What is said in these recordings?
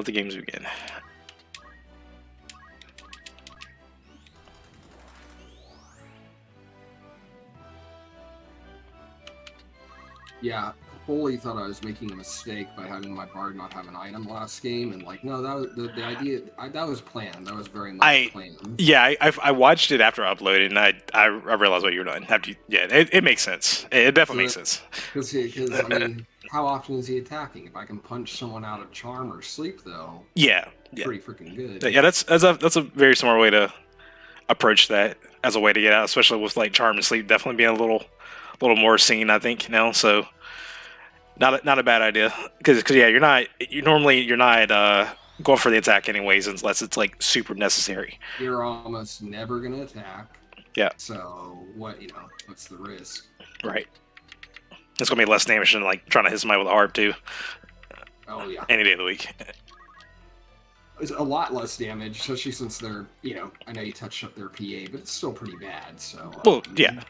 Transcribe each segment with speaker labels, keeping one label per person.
Speaker 1: let the games begin.
Speaker 2: Yeah, fully thought I was making a mistake by having my bard not have an item last game, and like, no, that was the idea. That was planned. That was very much planned.
Speaker 1: Yeah, I watched it after uploading, and I realized what you were doing. Yeah, it makes sense. It definitely makes sense.
Speaker 2: Because I mean, how often is he attacking? If I can punch someone out of charm or sleep, though,
Speaker 1: yeah,
Speaker 2: pretty freaking good.
Speaker 1: Yeah, that's a very smart way to approach that as a way to get out, especially with like charm and sleep definitely being a little more seen, I think now. So not a bad idea because yeah, you're not going for the attack anyways unless it's like super necessary.
Speaker 2: You're almost never gonna attack.
Speaker 1: Yeah.
Speaker 2: So what's the risk?
Speaker 1: Right. It's gonna be less damage than like trying to hit somebody with a harp too.
Speaker 2: Oh yeah.
Speaker 1: Any day of the week.
Speaker 2: It's a lot less damage, especially since they're I know you touched up their PA, but it's still pretty bad. So.
Speaker 1: Well, yeah.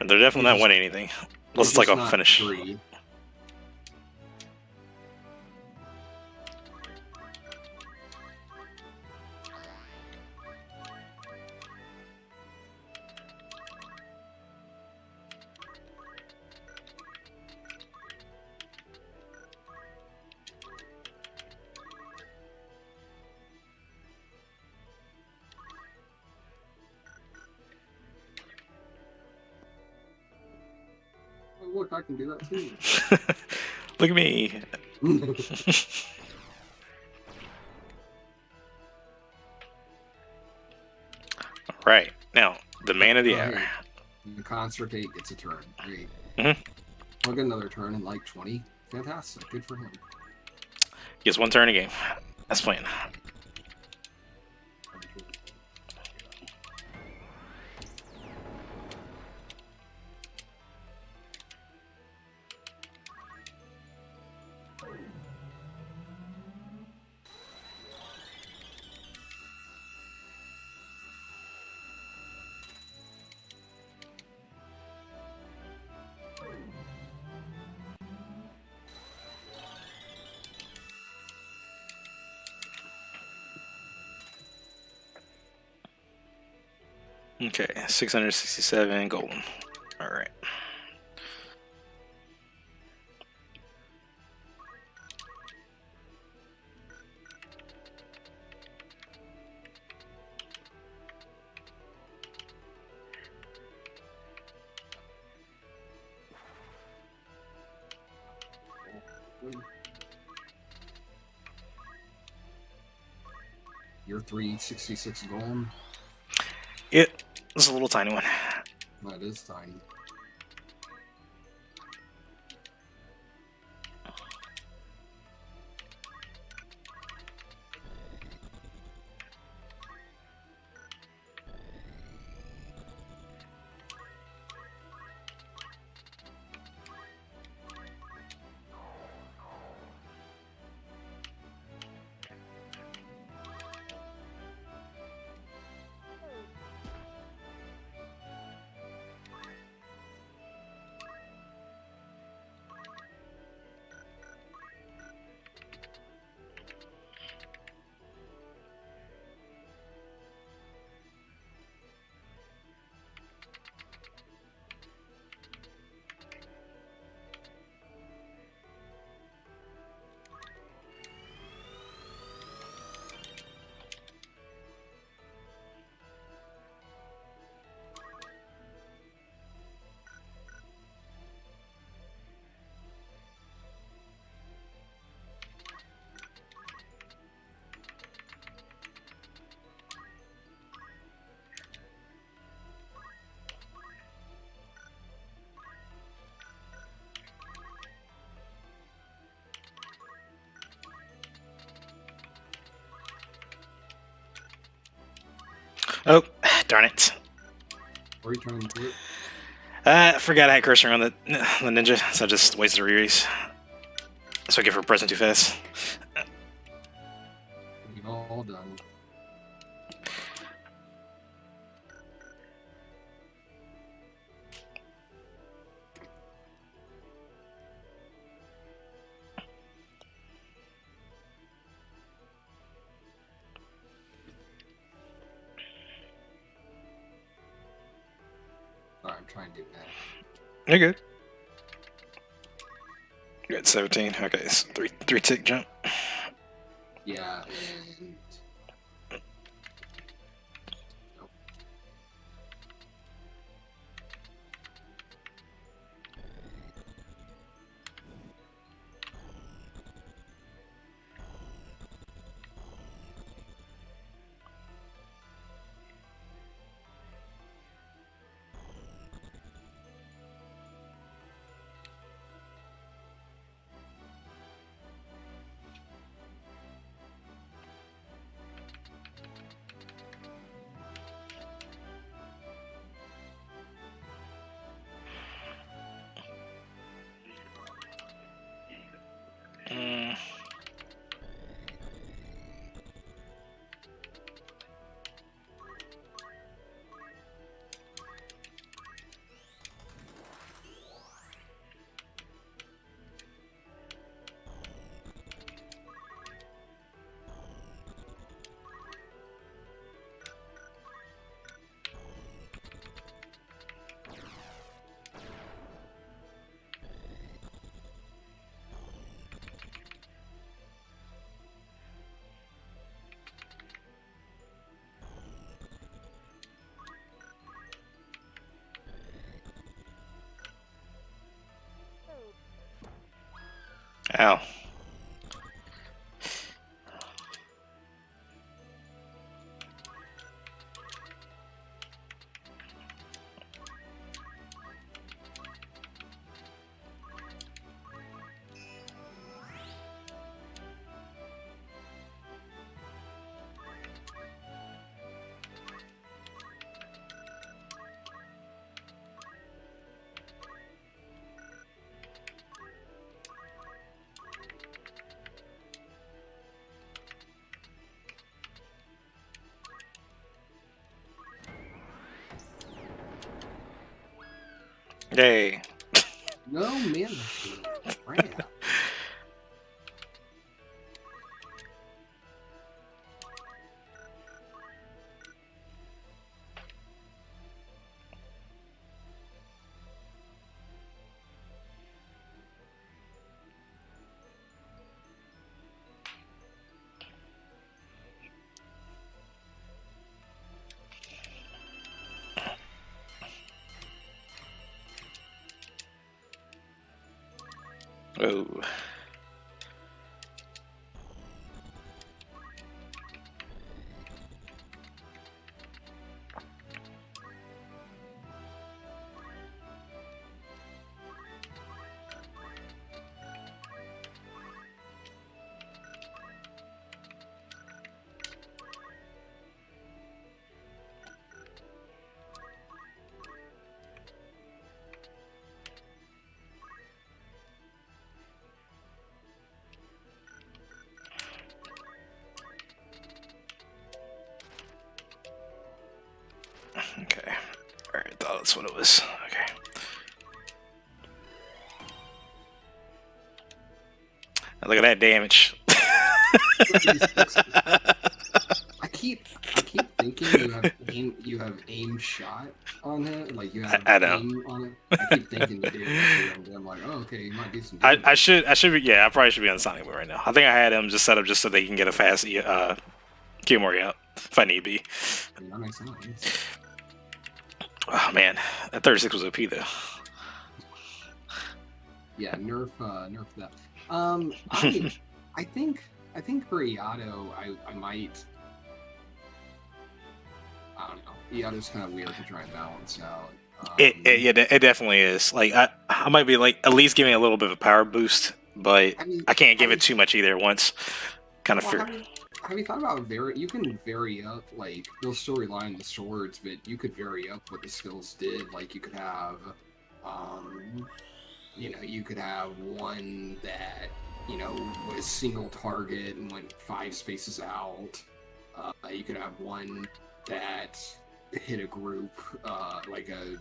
Speaker 1: And they're definitely not winning anything unless it's like a finish.
Speaker 2: Free. Look, I can do that too.
Speaker 1: Look at me. Right. Now, the man of the hour.
Speaker 2: The concert date gets a turn. Great.
Speaker 1: Mm-hmm.
Speaker 2: I'll get another turn in like 20. Fantastic. Good for him.
Speaker 1: He gets one turn a game. That's playing. Okay, 667 gold. All right.
Speaker 2: Your 366 gold.
Speaker 1: It was a little tiny one.
Speaker 2: That is tiny.
Speaker 1: Oh, darn it.
Speaker 2: What are you trying to do?
Speaker 1: I forgot I had cursor on the ninja, so I just wasted a re-release. So I give her a present too fast.
Speaker 2: We've all done. trying to do that.
Speaker 1: You're good. You're at 17. Okay, it's three tick jump.
Speaker 2: Yeah, and
Speaker 1: Ow. Yay.
Speaker 2: no man machine. Crap.
Speaker 1: Oh. Okay. Alright, I thought that's what it was. Okay. Look at that damage.
Speaker 2: I keep thinking you have aim shot on it, like you have aim on it. I keep thinking you do. I'm like, oh, okay, you might do some damage.
Speaker 1: I should be. Yeah, I probably should be on Sonic Boom right now. I think I had him just set up just so they can get a fast Kiyomori out if I need be.
Speaker 2: That makes sense.
Speaker 1: Oh man, that 36 was OP though.
Speaker 2: Yeah, nerf that. I think for Iato, I might. I don't know. Iato's kind of weird to try and balance out.
Speaker 1: It definitely is. Like I might be like at least giving it a little bit of a power boost, but I can't give it too much either at once. Kind of fear.
Speaker 2: Have you thought about you can vary up, like, they'll still rely on the swords, but you could vary up what the skills did. Like, you could have, you could have one that, was single target and went 5 spaces out. You could have one that hit a group, like a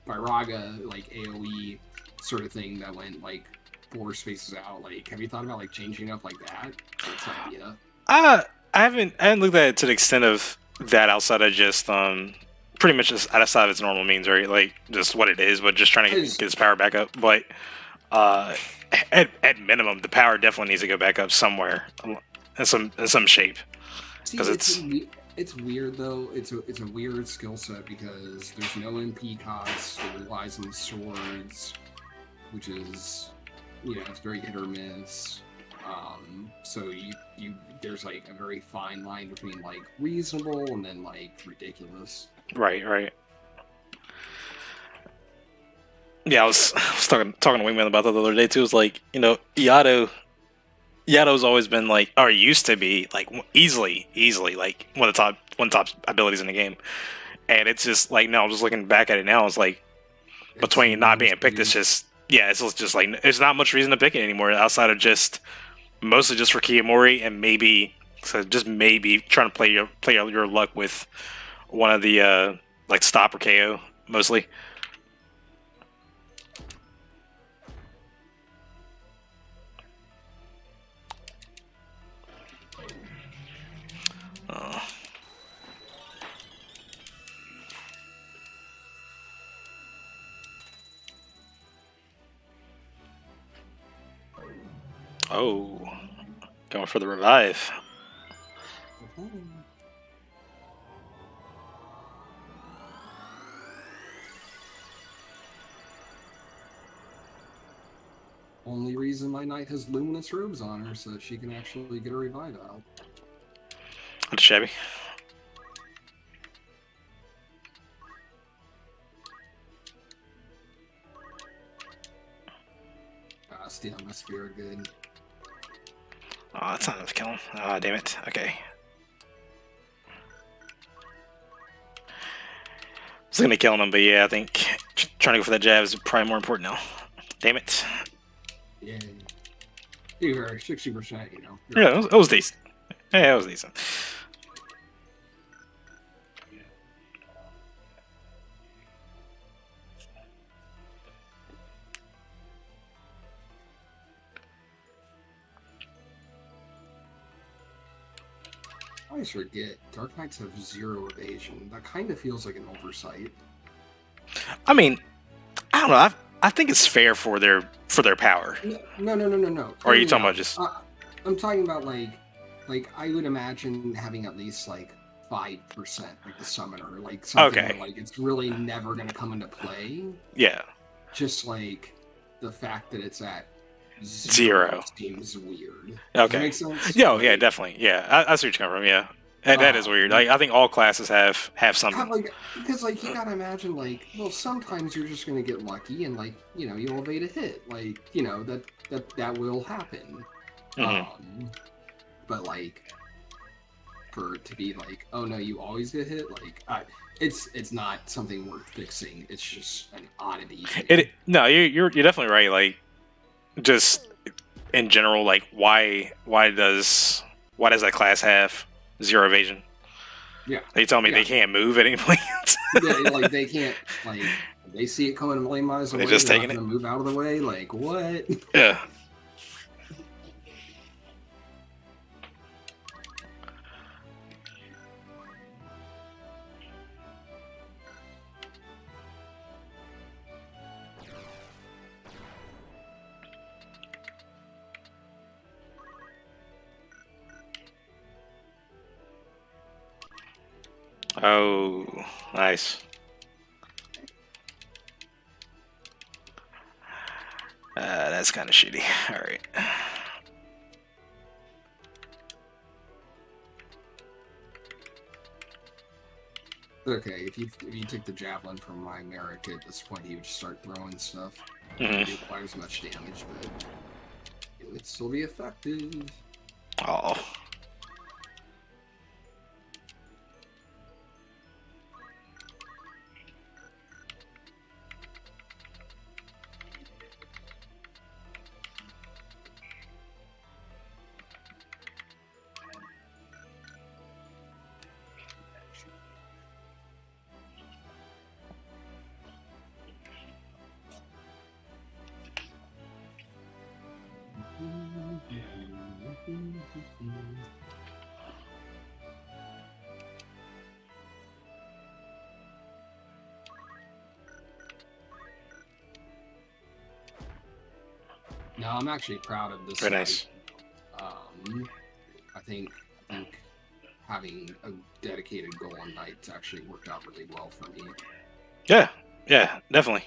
Speaker 2: Firaga, like AoE sort of thing that went, like, 4 spaces out. Like, have you thought about like changing up like that? That's an idea.
Speaker 1: I haven't looked at it to the extent of that outside of just pretty much just outside of its normal means, right? Like just what it is, but just trying to get its power back up. But at minimum, the power definitely needs to go back up somewhere in some shape.
Speaker 2: Because it's weird though. It's a weird skill set because there's no MP cost. It relies on the swords, which is it's very hit or miss. So you there's like a very fine line between like reasonable and then like ridiculous.
Speaker 1: Right. Yeah, I was talking to Wingman about that the other day too. It was like, Yato's always been like, or used to be like easily like one of the top abilities in the game, and it's just like now just looking back at it now, it's like between not being picked, it's just like there's not much reason to pick it anymore outside of just mostly just for Kiyomori and maybe trying to play out your luck with one of the like stop or KO mostly. Oh, going for the revive.
Speaker 2: Only reason my knight has luminous robes on her so that she can actually get a revive out.
Speaker 1: That's shabby.
Speaker 2: Steal my spirit good.
Speaker 1: Oh, that's not enough to kill him. Ah, damn it. Okay. I was gonna kill him, but yeah, I think trying to go for that jab is probably more important now. Damn it.
Speaker 2: Yeah. You were 60%,
Speaker 1: Yeah, it was decent. Yeah, it was decent.
Speaker 2: I always forget, Dark Knights have 0 evasion. That kind of feels like an oversight.
Speaker 1: I mean, I don't know. I think it's fair for their power.
Speaker 2: No.
Speaker 1: Or are you talking about just?
Speaker 2: I'm talking about like I would imagine having at least like 5%, like the summoner, like something where, like it's really never going to come into play.
Speaker 1: Yeah.
Speaker 2: Just like the fact that it's at
Speaker 1: 0
Speaker 2: seems weird.
Speaker 1: Okay.
Speaker 2: Does that make sense?
Speaker 1: Yeah, definitely. Yeah, I see what you're coming from. Yeah, that is weird. Like I think all classes have something.
Speaker 2: Because you gotta imagine sometimes you're just gonna get lucky and you'll evade a hit. That will happen.
Speaker 1: Mm-hmm.
Speaker 2: But for it to be oh no, you always get hit. It's not something worth fixing. It's just an oddity.
Speaker 1: You're definitely right. Like just in general, why does that class have 0 evasion?
Speaker 2: Yeah.
Speaker 1: They tell me they can't move at any point.
Speaker 2: Yeah, they can't they see it coming a million miles away.
Speaker 1: They're just taking it.
Speaker 2: Move out of the way. What?
Speaker 1: Yeah. Oh, nice. That's kind of shitty. All right.
Speaker 2: Okay, if you take the javelin from my Merrick, at this point he would just start throwing stuff.
Speaker 1: Mm-hmm.
Speaker 2: It requires much damage, but it would still be effective.
Speaker 1: Oh.
Speaker 2: No, I'm actually proud of this.
Speaker 1: Very nice.
Speaker 2: I think having a dedicated goal on nights actually worked out really well for me.
Speaker 1: Yeah, definitely.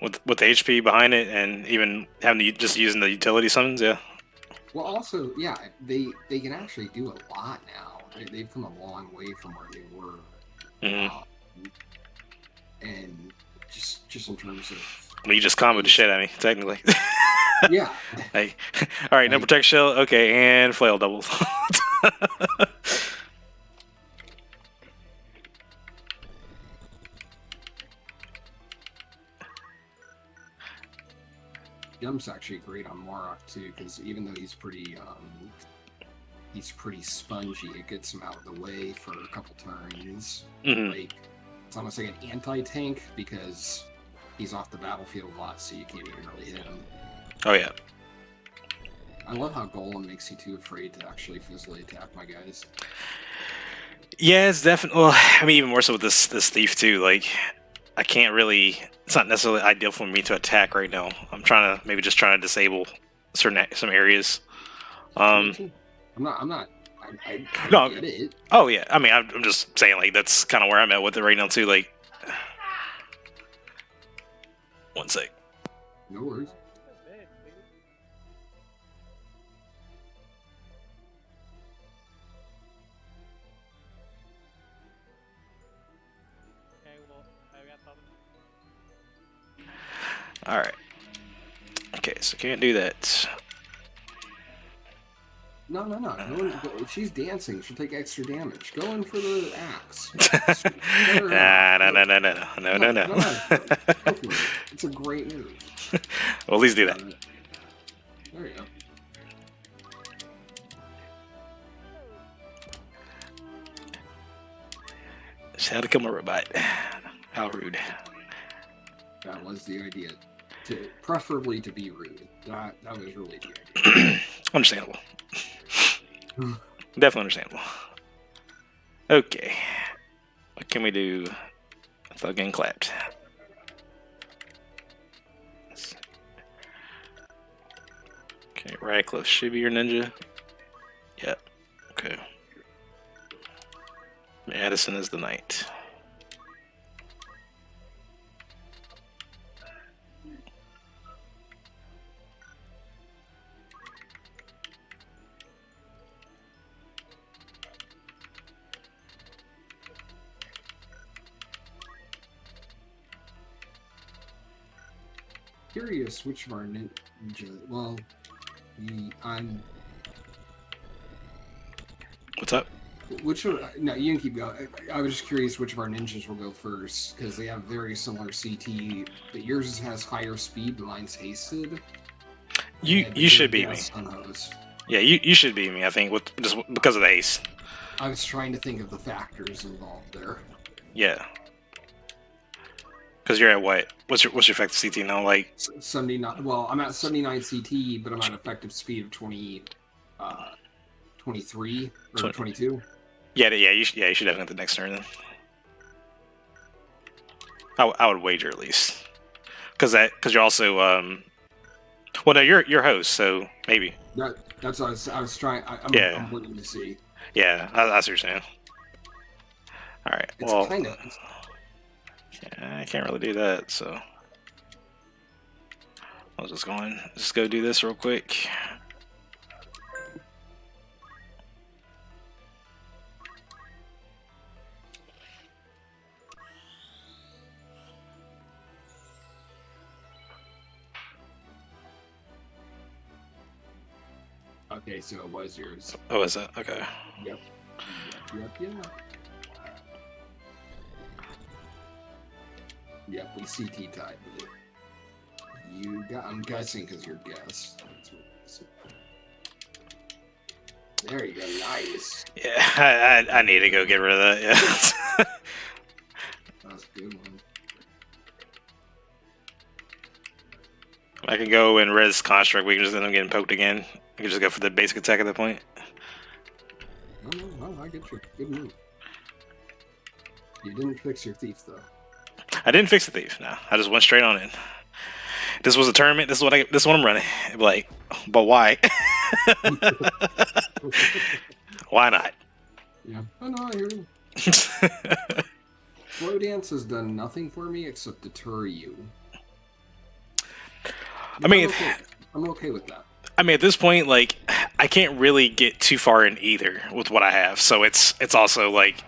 Speaker 1: With the HP behind it, and even having to just using the utility summons, yeah.
Speaker 2: Well, also, yeah, they can actually do a lot now. They've come a long way from where they were, and just in terms of.
Speaker 1: I mean, you just comboed the shit out of me, technically.
Speaker 2: Yeah.
Speaker 1: Hey, all right, no protect shell. Okay, and flail doubles.
Speaker 2: Jump's actually great on Marok too, because even though he's pretty spongy, it gets him out of the way for a couple turns. Like it's almost like an anti-tank because he's off the battlefield a lot, so you can't even really hit him.
Speaker 1: Oh yeah.
Speaker 2: I love how Golem makes you too afraid to actually physically attack my guys.
Speaker 1: Yeah, it's definitely. Well, I mean, even more so with this thief too. Like, I can't really. It's not necessarily ideal for me to attack right now. I'm trying to trying to disable some areas.
Speaker 2: I'm not. I
Speaker 1: no.
Speaker 2: get it.
Speaker 1: Oh yeah. I mean, I'm just saying like that's kind of where I'm at with it right now too. Like, one sec.
Speaker 2: No worries.
Speaker 1: All right. Okay, so can't do that.
Speaker 2: No. If she's dancing, she'll take extra damage. Go in for the axe.
Speaker 1: No.
Speaker 2: It's a great move.
Speaker 1: Well, at least do that.
Speaker 2: There you go.
Speaker 1: Just had to kill my robot. How rude.
Speaker 2: That was the idea. Preferably to be rude. That was really the idea.
Speaker 1: Understandable. Definitely understandable. Okay. What can we do? Without getting clapped. Okay, Radcliffe should be your ninja. Yep. Okay. Madison is the knight.
Speaker 2: Curious which of our ninja. Well, I'm.
Speaker 1: What's up?
Speaker 2: Which of, no, you can keep going. I was just curious which of our ninjas will go first because they have very similar CT, but yours has higher speed, mine's hasted.
Speaker 1: You should beat me. Yeah, you should beat me. I think just because of the haste.
Speaker 2: I was trying to think of the factors involved there.
Speaker 1: Yeah. Because you're at what? What's your effective CT now? Like
Speaker 2: 79. Well, I'm at 79 CT, but I'm at effective speed of 23 or 22.
Speaker 1: Yeah. You should definitely have the next turn then. I would wager at least because you're also well no you're host, so maybe.
Speaker 2: That's what I was trying. I'm waiting to see.
Speaker 1: Yeah, that's what you're saying. All right.
Speaker 2: It's
Speaker 1: well,
Speaker 2: kind of.
Speaker 1: I can't really do that, so I'll just go do this real quick.
Speaker 2: Okay, so it was yours.
Speaker 1: Oh, is it? Okay.
Speaker 2: Yep. Yep, we CT tied with it. I'm guessing because you're guessed. There you go, nice.
Speaker 1: Yeah, I need to go get rid of that, yeah.
Speaker 2: That's a good one.
Speaker 1: I can go and res construct, we can just end up getting poked again. We can just go for the basic attack at that point.
Speaker 2: No, I get you. Good move. You didn't fix your thief, though.
Speaker 1: I didn't fix the thief, no. I just went straight on in. this was a tournament. This is what I'm running. I'd be like, but why? Why not?
Speaker 2: Yeah. Oh no, I hear you. Slow dance has done nothing for me except deter you.
Speaker 1: I mean,
Speaker 2: I'm okay with that.
Speaker 1: I mean, at this point, like, I can't really get too far in either with what I have. So it's also like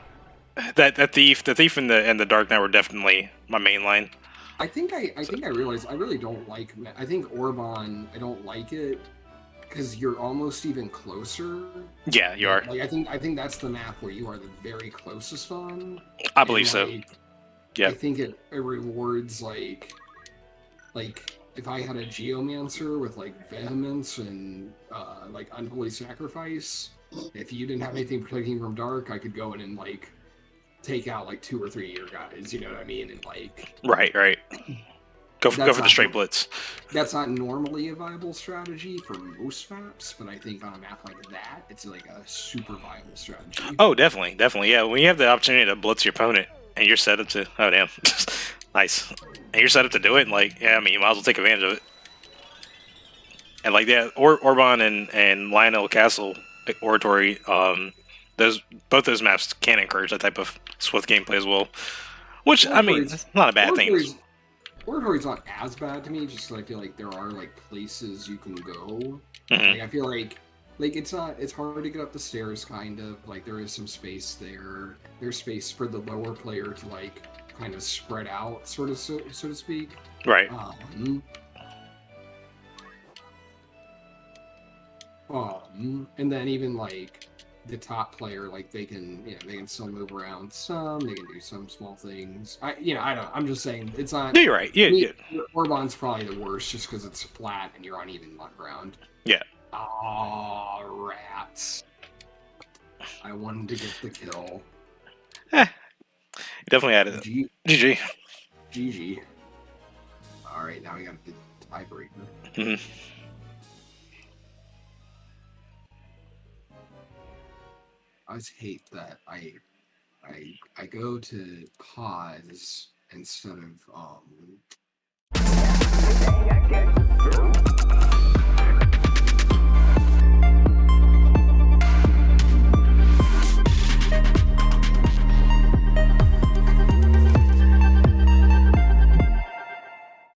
Speaker 1: the thief and the Dark Knight were definitely my main line.
Speaker 2: I think I realized I really don't like. I think Orban. I don't like it because you're almost even closer.
Speaker 1: Yeah, you are.
Speaker 2: Like I think that's the map where you are the very closest on.
Speaker 1: I believe so. Yeah.
Speaker 2: I think it rewards like if I had a Geomancer with like Vehemence and like Unholy Sacrifice, if you didn't have anything protecting from Dark, I could go in and like take out like 2 or 3 of your guys, you know what I mean? And like
Speaker 1: Right. Go for the straight blitz.
Speaker 2: That's not normally a viable strategy for most maps, but I think on a map like that, it's like a super viable strategy.
Speaker 1: Oh, definitely. Yeah, when you have the opportunity to blitz your opponent and you're set up to, oh damn, nice, and you're set up to do it, and like, yeah, I mean, you might as well take advantage of it. And like that, Orban and Lionel Castle Oratory, both those maps can encourage that type of swift gameplay as well. Which, I mean, it's not a bad thing.
Speaker 2: Oratory's not as bad to me, just 'cause I feel like there are like places you can go.
Speaker 1: Mm-hmm.
Speaker 2: Like I feel like it's hard to get up the stairs, kind of. Like there is some space there. There's space for the lower player to like kind of spread out, sort of so to speak.
Speaker 1: Right.
Speaker 2: And then even like the top player, like they can still move around some. They can do some small things. I'm just saying it's not.
Speaker 1: Yeah, you're right. Yeah.
Speaker 2: Orban's probably the worst, just because it's flat and you're on even ground.
Speaker 1: Yeah.
Speaker 2: Oh, rats! I wanted to get the kill.
Speaker 1: You definitely added it. GG.
Speaker 2: GG. All right, now we got the tiebreaker.
Speaker 1: Mm-hmm.
Speaker 2: I always hate that I go to pause instead of